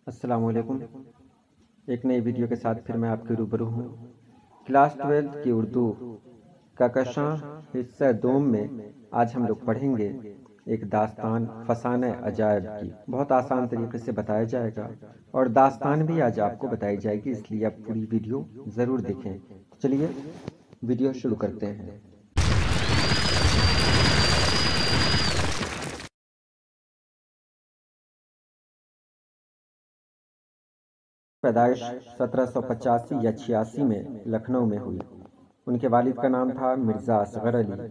السلام علیکم۔ ایک نئی ویڈیو کے ساتھ پھر میں آپ کے روبرو ہوں۔ کلاس 12 کی اردو کہکشاں حصہ دوم میں آج ہم لوگ پڑھیں گے ایک داستان فسانہ عجائب کی۔ بہت آسان طریقے سے بتایا جائے گا اور داستان بھی آج آپ کو بتائی جائے گی، اس لیے آپ پوری ویڈیو ضرور دیکھیں۔ چلیے ویڈیو شروع کرتے ہیں۔ پیدائش 1785 یا 86 میں لکھنؤ میں ہوئی۔ ان کے والد کا نام تھا مرزا اصغر علی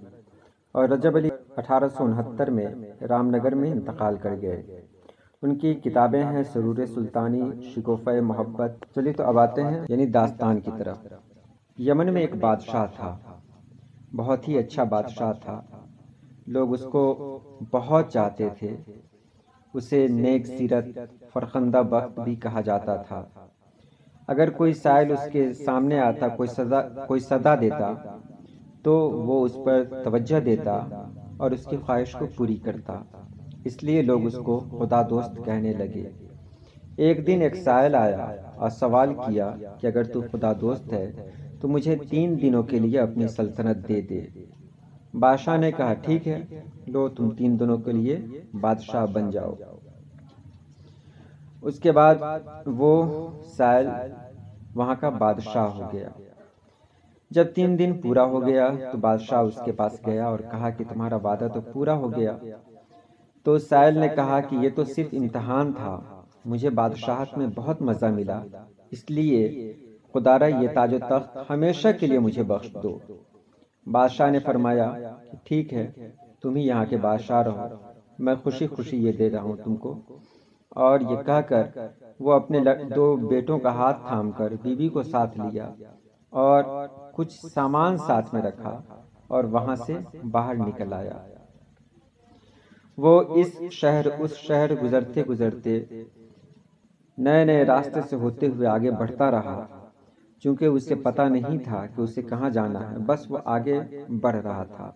اور رجب علی 1869 میں رام نگر میں انتقال کر گئے۔ ان کی کتابیں ہیں سرور سلطانی، شگوفہ محبت۔ چلیے تو اب آتے ہیں یعنی داستان کی طرف۔ یمن میں ایک بادشاہ تھا، بہت ہی اچھا بادشاہ تھا، لوگ اس کو بہت چاہتے تھے۔ اسے نیک سیرت، فرخندہ بخت بھی کہا جاتا تھا۔ اگر کوئی سائل اس کے سامنے آتا، کوئی صدا دیتا تو وہ اس پر توجہ دیتا اور اس کی خواہش کو پوری کرتا، اس لیے لوگ اس کو خدا دوست کہنے لگے۔ ایک دن ایک سائل آیا اور سوال کیا کہ اگر تو خدا دوست ہے تو مجھے 3 دنوں کے لیے اپنی سلطنت دے دے۔ بادشاہ نے کہا ٹھیک ہے، لو تم 3 دنوں کے لیے بادشاہ بن جاؤ۔ اس کے بعد وہ سائل وہاں کا بادشاہ ہو گیا۔ جب 3 دن پورا ہو گیا تو بادشاہ اس کے پاس گیا اور کہا کہ تمہارا وعدہ تو پورا ہو گیا۔ تو سائل نے کہا کہ یہ تو صرف امتحان تھا، مجھے بادشاہت میں بہت مزہ ملا، اس لیے خدارا یہ تاج و تخت ہمیشہ کے لیے مجھے بخش دو۔ بادشاہ نے فرمایا کہ ٹھیک ہے، تم ہی یہاں کے بادشاہ رہو، میں خوشی خوشی یہ دے رہا ہوں تم کو۔ اور یہ کہہ کر وہ اپنے 2 بیٹوں کا ہاتھ تھام کر بیوی کو ساتھ لیا اور کچھ سامان ساتھ میں رکھا اور وہاں سے باہر نکل آیا۔ وہ اس شہر اس شہر گزرتے گزرتے نئے نئے راستے سے ہوتے ہوئے آگے بڑھتا رہا، چونکہ اسے پتہ نہیں تھا کہ اسے کہاں جانا ہے، بس وہ آگے بڑھ رہا تھا۔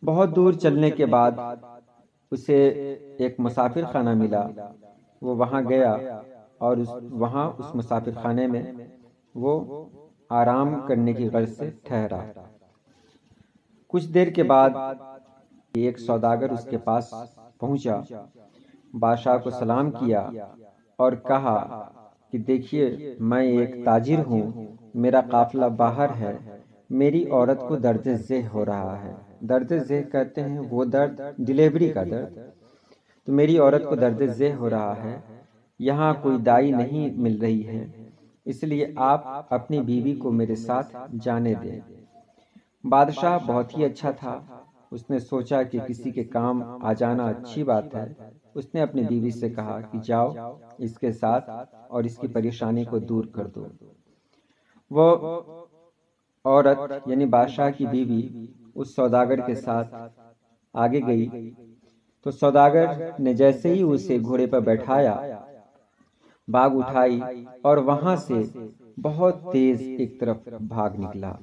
بہت دور چلنے کے بعد اسے ایک مسافر خانہ ملا۔ وہ وہاں گیا اور وہاں اس مسافر خانے میں وہ آرام کرنے کی غرض سے ٹھہرا۔ کچھ دیر کے بعد ایک سوداگر اس کے پاس پہنچا، بادشاہ کو سلام کیا اور کہا کہ دیکھیے میں ایک تاجر ہوں، میرا قافلہ باہر ہے، میری عورت کو درد ذہ ہو رہا ہے۔ درد ذہ کہتے ہیں وہ درد، ڈیلیوری کا درد۔ تو میری عورت کو درد ذہ ہو رہا ہے، یہاں کوئی دائی نہیں مل رہی ہے، اس لیے آپ اپنی بیوی کو میرے ساتھ جانے دیں۔ بادشاہ بہت ہی اچھا تھا، اس نے سوچا کہ کسی کے کام آ جانا اچھی بات ہے۔ اس نے اپنی بیوی سے کہا کہ جاؤ اس کے ساتھ اور اس کی پریشانی کو دور کر دو۔ وہ عورت یعنی بادشاہ کی بیوی اس سوداگر کے ساتھ آگے گئی تو سوداگر نے جیسے ہی اسے گھوڑے پر بیٹھایا، باگ اٹھائی اور وہاں سے بہت تیز ایک طرف بھاگ نکلا۔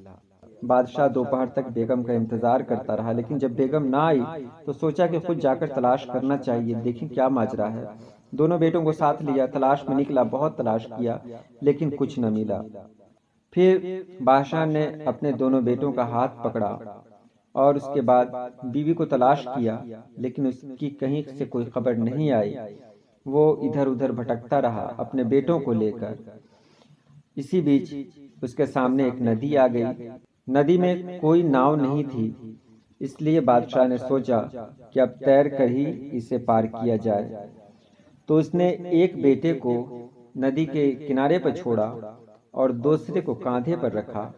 بادشاہ دوپہر تک بیگم کا انتظار کرتا رہا، لیکن جب بیگم نہ آئی تو سوچا کہ خود جا کر تلاش کرنا چاہیے، دیکھیں کیا ماجرا ہے۔ دونوں بیٹوں کو ساتھ لیا، تلاش میں نکلا، بہت تلاش کیا لیکن کچھ نہ ملا۔ پھر بادشاہ نے اپنے دونوں بیٹوں کا ہاتھ پکڑا اور اس کے بعد بیوی کو تلاش کیا، لیکن اس کی کہیں سے کوئی خبر نہیں آئی۔ وہ ادھر ادھر بھٹکتا رہا اپنے بیٹوں کو لے کر۔ اسی بیچ اس کے سامنے ایک ندی آ گئی۔ ندی میں کوئی ناؤ نہیں تھی، اس لیے بادشاہ نے سوچا کہ اب تیر کر ہی اسے پار کیا جائے۔ تو اس نے ایک بیٹے کو ندی کے کنارے پر چھوڑا اور دوسرے کو کاندھے پر رکھا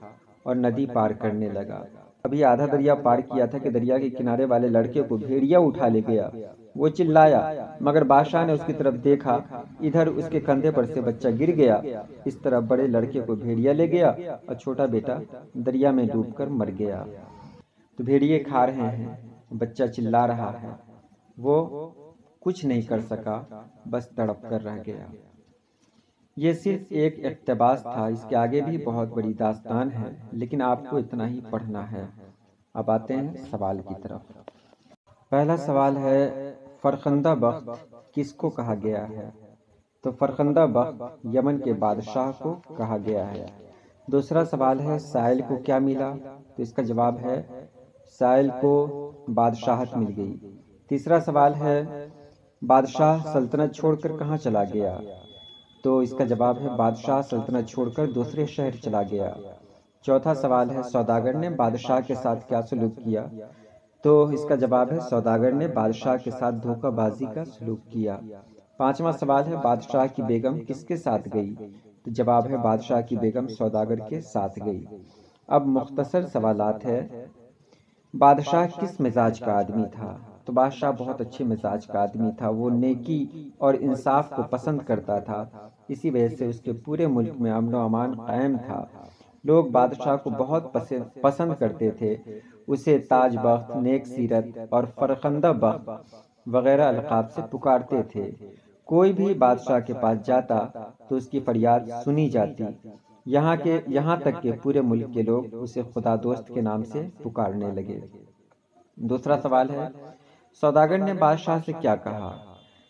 اور ندی پار کرنے لگا۔ ابھی آدھا دریا پار کیا تھا کہ دریا کے کنارے والے لڑکے کو بھیڑیا اٹھا لے گیا۔ وہ چلایا مگر بادشاہ نے اس کی طرف دیکھا، ادھر اس کے کندھے پر سے بچہ گر گیا۔ اس طرح بڑے لڑکے کو بھیڑیا لے گیا اور چھوٹا بیٹا دریا میں ڈوب کر مر گیا۔ تو بھیڑیے کھا رہے ہیں، بچہ چلا رہا ہے، وہ کچھ نہیں کر سکا، بس تڑپ کر رہ گیا۔ یہ صرف ایک اقتباس تھا، اس کے آگے بھی بہت بڑی داستان ہے، لیکن آپ کو اتنا ہی پڑھنا ہے۔ اب آتے ہیں سوال کی طرف۔ پہلا سوال ہے فرخندہ بخت کس کو کہا گیا ہے؟ تو فرخندہ بخت یمن کے بادشاہ کو کہا گیا ہے۔ دوسرا سوال ہے سائل کو کیا ملا؟ تو اس کا جواب ہے سائل کو بادشاہت مل گئی۔ تیسرا سوال ہے بادشاہ سلطنت چھوڑ کر کہاں چلا گیا؟ تو اس کا جواب ہے بادشاہ سلطنت چھوڑ کر دوسرے شہر چلا گیا۔ چوتھا سوال ہے سوداگر نے بادشاہ کے ساتھ کیا سلوک کیا؟ تو اس کا جواب ہے سوداگر نے بادشاہ کے ساتھ دھوکہ بازی کا سلوک کیا۔ پانچواں سوال ہے بادشاہ کی بیگم کس کے ساتھ گئی؟ تو جواب ہے بادشاہ کی بیگم سوداگر کے ساتھ گئی۔ اب مختصر سوالات ہے، بادشاہ کس مزاج کا آدمی تھا؟ تو بادشاہ بہت اچھے مزاج کا آدمی تھا، وہ نیکی اور انصاف کو پسند کرتا تھا، اسی وجہ سے اس کے پورے ملک میں امن و امان قائم تھا۔ لوگ بادشاہ کو بہت پسند کرتے تھے، اسے تاج بخت، نیک سیرت اور فرخندہ بخت وغیرہ القاب سے پکارتے تھے۔ کوئی بھی بادشاہ کے پاس جاتا تو اس کی فریاد سنی جاتی، یہاں تک کہ پورے ملک کے لوگ اسے خدا دوست کے نام سے پکارنے لگے۔ دوسرا سوال ہے سوداگر نے بادشاہ سے کیا کہا؟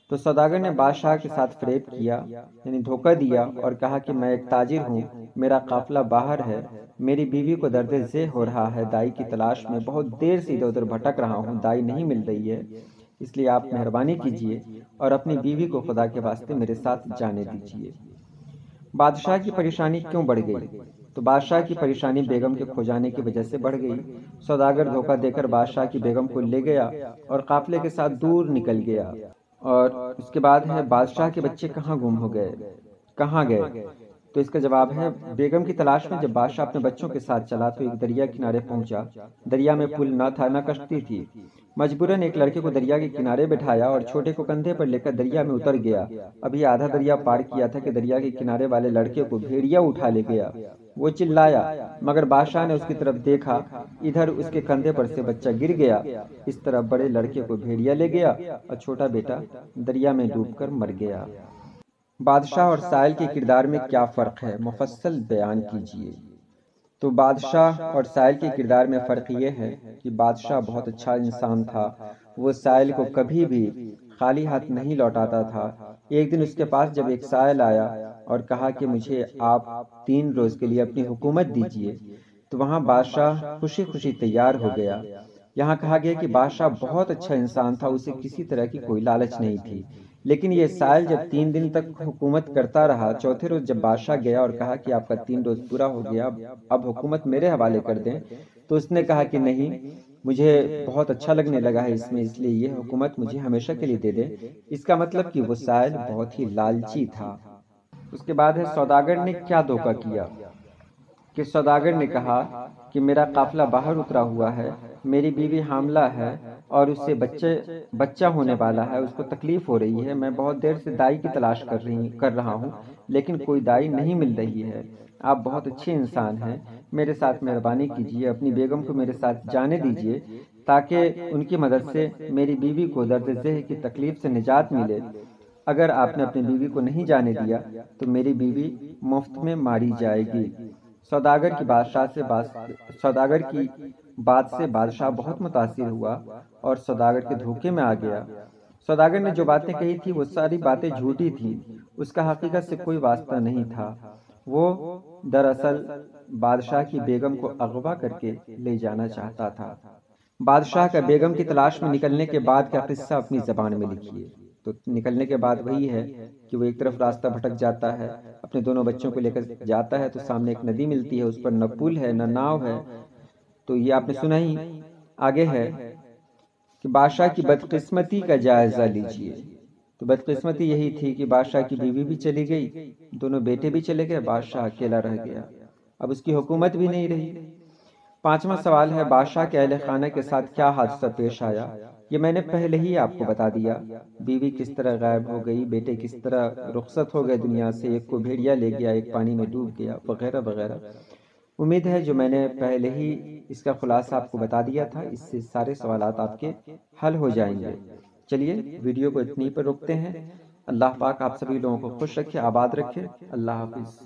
تو سوداگر نے بادشاہ کے ساتھ فریب کیا، یعنی دھوکہ دیا اور کہا کہ میں ایک تاجر ہوں، میرا قافلہ باہر ہے، میری بیوی کو درد ذہ ہو رہا ہے، دائی کی تلاش میں بہت دیر سے ادھر ادھر بھٹک رہا ہوں، دائی نہیں مل رہی ہے، اس لیے آپ مہربانی کیجئے اور اپنی بیوی کو خدا کے واسطے میرے ساتھ جانے دیجئے۔ بادشاہ کی پریشانی کیوں بڑھ گئی؟ تو بادشاہ کی پریشانی بیگم کے کھو جانے کی وجہ سے بڑھ گئی۔ سوداگر دھوکہ دے کر بادشاہ کی بیگم کو لے گیا اور قافلے کے ساتھ دور نکل گیا۔ اور اس کے بعد ہے بادشاہ کے بچے کہاں گم ہو گئے، کہاں گئے؟ تو اس کا جواب ہے بیگم کی تلاش میں جب بادشاہ اپنے بچوں کے ساتھ چلا تو ایک دریا کنارے پہنچا، دریا میں پل نہ تھا نہ کشتی تھی، مجبوراً ایک لڑکے کو دریا کے کنارے بٹھایا اور چھوٹے کو کندھے پر لے کر دریا میں اتر گیا۔ ابھی آدھا دریا پار کیا تھا کہ دریا کے کنارے والے لڑکے کو بھیڑیا اٹھا لے گیا۔ وہ چلایا مگر بادشاہ نے اس کی طرف دیکھا، ادھر اس کے کندھے پر سے بچہ گر گیا، اس طرح بڑے لڑکے کو بھیڑیا لے گیا اور چھوٹا بیٹا دریا میں ڈوب کر مر گیا۔ بادشاہ اور سائل کے کردار میں کیا فرق ہے، مفصل بیان کیجیے۔ تو بادشاہ اور سائل کے کردار میں فرق یہ ہے کہ بادشاہ بہت اچھا انسان تھا، وہ سائل کو کبھی بھی خالی ہاتھ نہیں لوٹاتا تھا۔ ایک دن اس کے پاس جب ایک سائل آیا اور کہا کہ مجھے آپ 3 روز کے لیے اپنی حکومت دیجیے، تو وہاں بادشاہ خوشی خوشی تیار ہو گیا۔ یہاں کہا گیا کہ بادشاہ بہت اچھا انسان تھا، اسے کسی طرح کی کوئی لالچ نہیں تھی، لیکن یہ سائل جب 3 دن تک حکومت کرتا رہا، چوتھے روز جب بادشاہ گیا اور کہا کہ آپ کا 3 روز پورا ہو گیا، اب حکومت میرے حوالے کر دیں، تو اس نے کہا کہ نہیں، مجھے بہت اچھا لگنے لگا ہے اس میں، اس لیے یہ حکومت مجھے ہمیشہ کے لیے دے دیں۔ اس کا مطلب کہ وہ سائل بہت ہی لالچی تھا۔ اس کے بعد ہے سوداگر نے کیا دھوکہ کیا؟ کہ سوداگر نے کہا کہ میرا قافلہ باہر اترا ہوا ہے، میری بیوی حاملہ ہے اور اس سے بچہ ہونے والا ہے، اس کو تکلیف ہو رہی ہے، میں بہت دیر سے دائی کی تلاش کر رہا ہوں، لیکن کوئی دائی نہیں مل رہی ہے، آپ بہت اچھے انسان ہیں، میرے ساتھ مہربانی کیجیے، اپنی بیگم کو میرے ساتھ جانے دیجیے تاکہ ان کی مدد سے میری بیوی کو درد ذہ کی تکلیف سے نجات ملے۔ اگر آپ نے اپنی بیوی کو نہیں جانے دیا تو میری بیوی مفت میں ماری جائے گی۔ سوداگر کی بات سے بادشاہ بہت متاثر ہوا اور سوداگر کے دھوکے میں آ گیا۔ سوداگر نے جو باتیں کہی تھی وہ ساری باتیں جھوٹی تھی، اس کا حقیقت سے کوئی واسطہ نہیں تھا، وہ دراصل بادشاہ کی بیگم کو اغوا کر کے لے جانا چاہتا تھا۔ بادشاہ کا بیگم کی تلاش میں نکلنے کے بعد کا قصہ اپنی زبان میں لکھیے۔ تو نکلنے کے بعد وہی ہے کہ وہ ایک طرف راستہ بھٹک جاتا ہے، اپنے دونوں بچوں کو لے کر جاتا ہے تو سامنے ایک ندی ملتی ہے، اس پر نہ پل ہے نہ ناؤ ہے، تو یہ آپ نے سنا ہی۔ آگے ہے کہ بادشاہ کی بدقسمتی کا جائزہ لیجئے۔ تو بدقسمتی یہی تھی کہ بادشاہ کی بیوی بھی چلی گئی، دونوں بیٹے بھی چلے گئے، بادشاہ اکیلا رہ گیا، اب اس کی حکومت بھی نہیں رہی۔ پانچواں سوال ہے بادشاہ کے اہل خانہ کے ساتھ کیا حادثہ پیش آیا؟ یہ میں نے پہلے ہی آپ کو بتا دیا، بیوی کس طرح غائب ہو گئی، بیٹے کس طرح رخصت ہو گئے دنیا سے، ایک کو بھیڑیا لے گیا، ایک پانی میں ڈوب گیا، وغیرہ وغیرہ۔ امید ہے جو میں نے پہلے ہی اس کا خلاصہ آپ کو بتا دیا تھا، اس سے سارے سوالات آپ کے حل ہو جائیں گے۔ چلیے ویڈیو کو اتنی پر روکتے ہیں۔ اللہ پاک آپ سبھی لوگوں کو خوش رکھے، آباد رکھے۔ اللہ حافظ۔